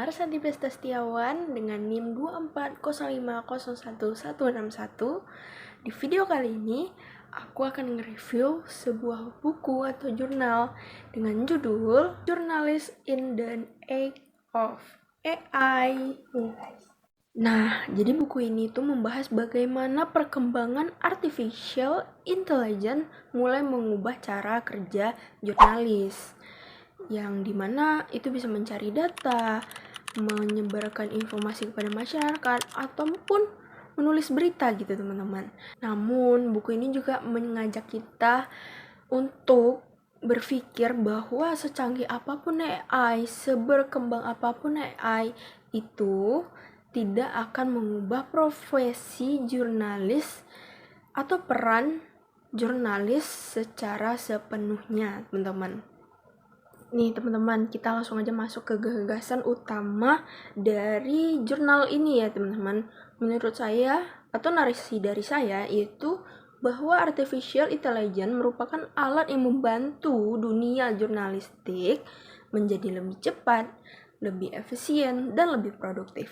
Marsadi Besta Setiawan dengan NIM 240501161. Di video kali ini, aku akan nge-review sebuah buku atau jurnal dengan judul Journalist in the Age of AI. Nah, jadi buku ini tuh membahas bagaimana perkembangan artificial intelligence mulai mengubah cara kerja jurnalis, yang dimana itu bisa mencari data, menyebarkan informasi kepada masyarakat, ataupun menulis berita gitu teman-teman. Namun buku ini juga mengajak kita untuk berpikir bahwa secanggih apapun AI, seberkembang apapun AI, itu tidak akan mengubah profesi jurnalis atau peran jurnalis secara sepenuhnya, teman-teman. Nih teman-teman, kita langsung aja masuk ke gagasan utama dari jurnal ini ya teman-teman. Menurut saya, atau narasi dari saya, yaitu bahwa artificial intelligence merupakan alat yang membantu dunia jurnalistik menjadi lebih cepat, lebih efisien, dan lebih produktif.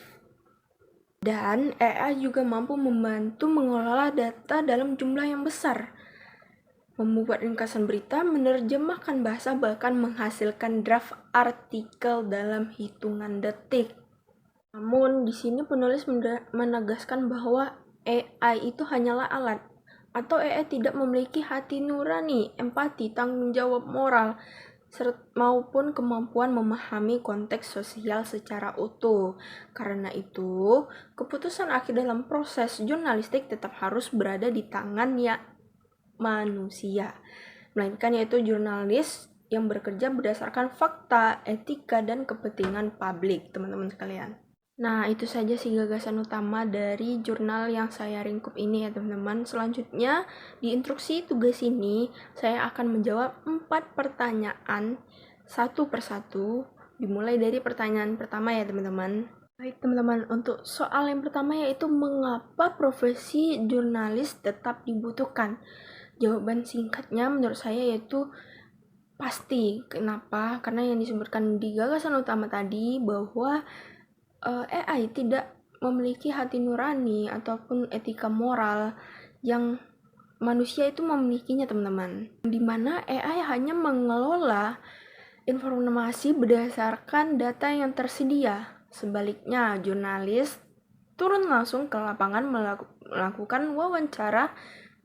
Dan AI juga mampu membantu mengelola data dalam jumlah yang besar, membuat ringkasan berita, menerjemahkan bahasa, bahkan menghasilkan draft artikel dalam hitungan detik. Namun, di sini penulis menegaskan bahwa AI itu hanyalah alat, atau AI tidak memiliki hati nurani, empati, tanggung jawab moral, maupun kemampuan memahami konteks sosial secara utuh. Karena itu, keputusan akhir dalam proses jurnalistik tetap harus berada di tangan manusia, melainkan yaitu jurnalis yang bekerja berdasarkan fakta, etika, dan kepentingan publik, teman-teman sekalian. Nah, itu saja sih gagasan utama dari jurnal yang saya ringkup ini ya teman-teman. Selanjutnya, di instruksi tugas ini, saya akan menjawab 4 pertanyaan satu persatu, dimulai dari pertanyaan pertama ya teman-teman. Baik teman-teman, untuk soal yang pertama yaitu mengapa profesi jurnalis tetap dibutuhkan? Jawaban singkatnya menurut saya yaitu pasti. Kenapa? Karena yang disebutkan di gagasan utama tadi bahwa AI tidak memiliki hati nurani ataupun etika moral yang manusia itu memilikinya teman-teman. Dimana AI hanya mengelola informasi berdasarkan data yang tersedia. Sebaliknya, jurnalis turun langsung ke lapangan melakukan wawancara,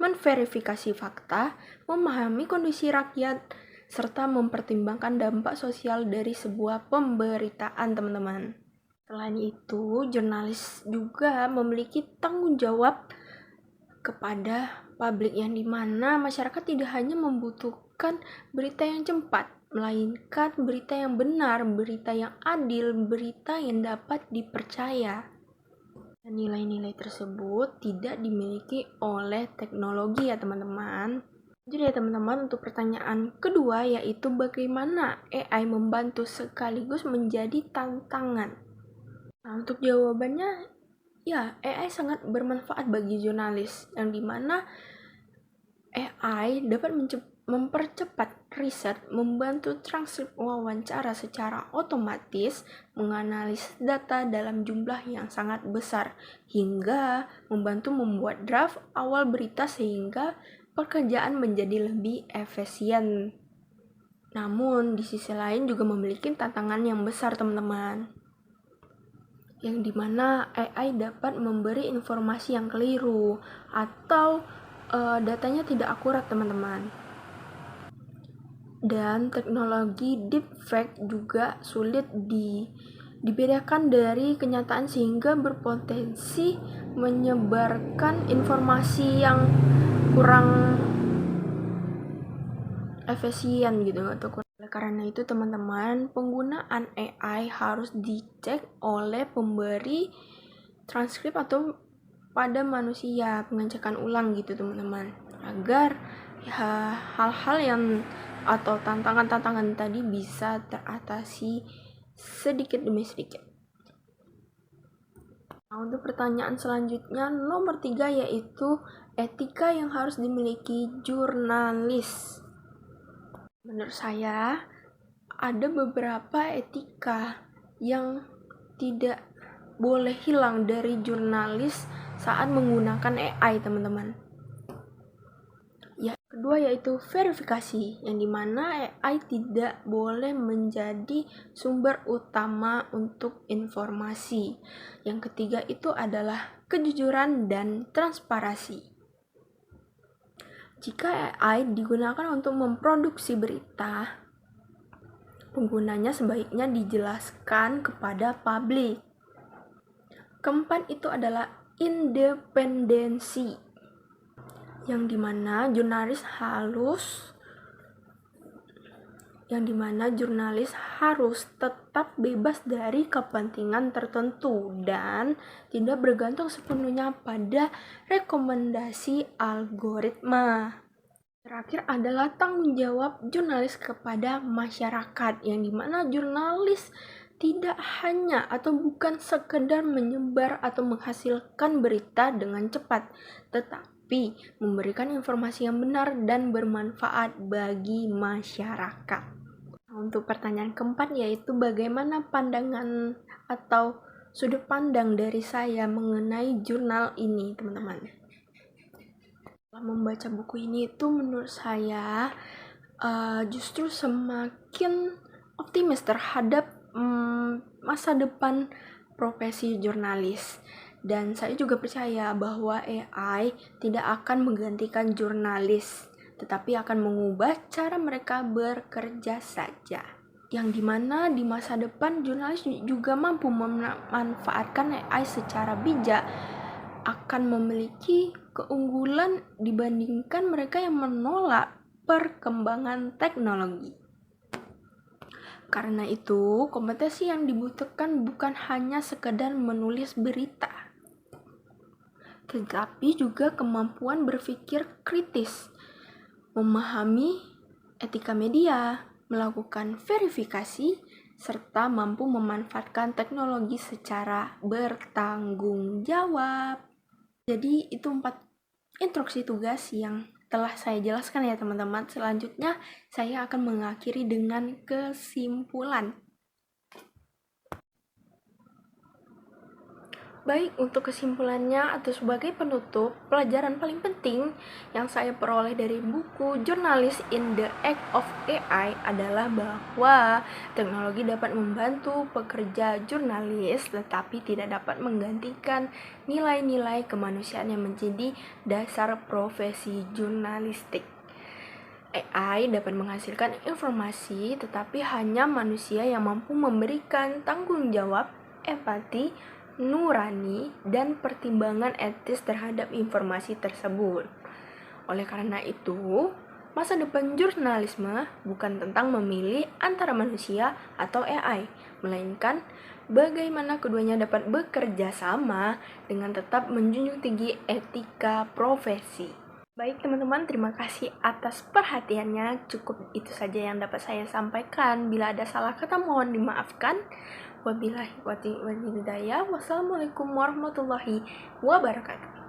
memverifikasi fakta, memahami kondisi rakyat, serta mempertimbangkan dampak sosial dari sebuah pemberitaan, teman-teman. Selain itu, jurnalis juga memiliki tanggung jawab kepada publik, yang dimana masyarakat tidak hanya membutuhkan berita yang cepat, melainkan berita yang benar, berita yang adil, berita yang dapat dipercaya. Dan nilai-nilai tersebut tidak dimiliki oleh teknologi ya teman-teman. Jadi ya teman-teman, untuk pertanyaan kedua yaitu bagaimana AI membantu sekaligus menjadi tantangan. Nah, untuk jawabannya, ya, AI sangat bermanfaat bagi jurnalis, yang dimana AI dapat mempercepat riset, membantu transkrip wawancara secara otomatis, menganalisis data dalam jumlah yang sangat besar, hingga membantu membuat draft awal berita sehingga pekerjaan menjadi lebih efisien. Namun, di sisi lain juga memiliki tantangan yang besar, teman-teman, yang dimana AI dapat memberi informasi yang keliru atau datanya tidak akurat, teman-teman. Dan teknologi deepfake juga sulit dibedakan dari kenyataan sehingga berpotensi menyebarkan informasi yang kurang efisien gitu atau kurang. Karena itu teman-teman, penggunaan AI harus dicek oleh pemberi transkrip atau pada manusia, pengecekan ulang gitu teman-teman, agar ya hal-hal yang atau tantangan-tantangan tadi bisa teratasi sedikit demi sedikit. Nah, untuk pertanyaan selanjutnya nomor 3 yaitu etika yang harus dimiliki jurnalis. Menurut saya ada beberapa etika yang tidak boleh hilang dari jurnalis saat menggunakan AI, teman-teman. Ya, kedua yaitu verifikasi, yang dimana AI tidak boleh menjadi sumber utama untuk informasi. Yang ketiga itu adalah kejujuran dan transparansi. Jika AI digunakan untuk memproduksi berita, penggunanya sebaiknya dijelaskan kepada publik. Keempat itu adalah independensi, yang dimana jurnalis harus tetap bebas dari kepentingan tertentu dan tidak bergantung sepenuhnya pada rekomendasi algoritma. Terakhir adalah tanggung jawab jurnalis kepada masyarakat, yang dimana jurnalis tidak hanya atau bukan sekedar menyebar atau menghasilkan berita dengan cepat, tetapi memberikan informasi yang benar dan bermanfaat bagi masyarakat. Untuk pertanyaan keempat yaitu bagaimana pandangan atau sudut pandang dari saya mengenai jurnal ini, teman-teman. Setelah membaca buku ini itu menurut saya justru semakin optimis terhadap masa depan profesi jurnalis. Dan saya juga percaya bahwa AI tidak akan menggantikan jurnalis, tetapi akan mengubah cara mereka bekerja saja. Yang dimana di masa depan jurnalis juga mampu memanfaatkan AI secara bijak, akan memiliki keunggulan dibandingkan mereka yang menolak perkembangan teknologi. Karena itu, kompetensi yang dibutuhkan bukan hanya sekedar menulis berita, tetapi juga kemampuan berpikir kritis, memahami etika media, melakukan verifikasi, serta mampu memanfaatkan teknologi secara bertanggung jawab. Jadi itu 4 instruksi tugas yang telah saya jelaskan ya teman-teman. Selanjutnya saya akan mengakhiri dengan kesimpulan. Baik, untuk kesimpulannya atau sebagai penutup, pelajaran paling penting yang saya peroleh dari buku Journalist in the Age of AI adalah bahwa teknologi dapat membantu pekerja jurnalis, tetapi tidak dapat menggantikan nilai-nilai kemanusiaan yang menjadi dasar profesi jurnalistik. AI dapat menghasilkan informasi, tetapi hanya manusia yang mampu memberikan tanggung jawab, empati, nurani, dan pertimbangan etis terhadap informasi tersebut. Oleh karena itu, masa depan jurnalisme bukan tentang memilih antara manusia atau AI, melainkan bagaimana keduanya dapat bekerja sama dengan tetap menjunjung tinggi etika profesi. Baik teman-teman, terima kasih atas perhatiannya. Cukup itu saja yang dapat saya sampaikan. Bila ada salah kata mohon dimaafkan. Wabillahi taufiq wal hidayah. Wassalamualaikum warahmatullahi wabarakatuh.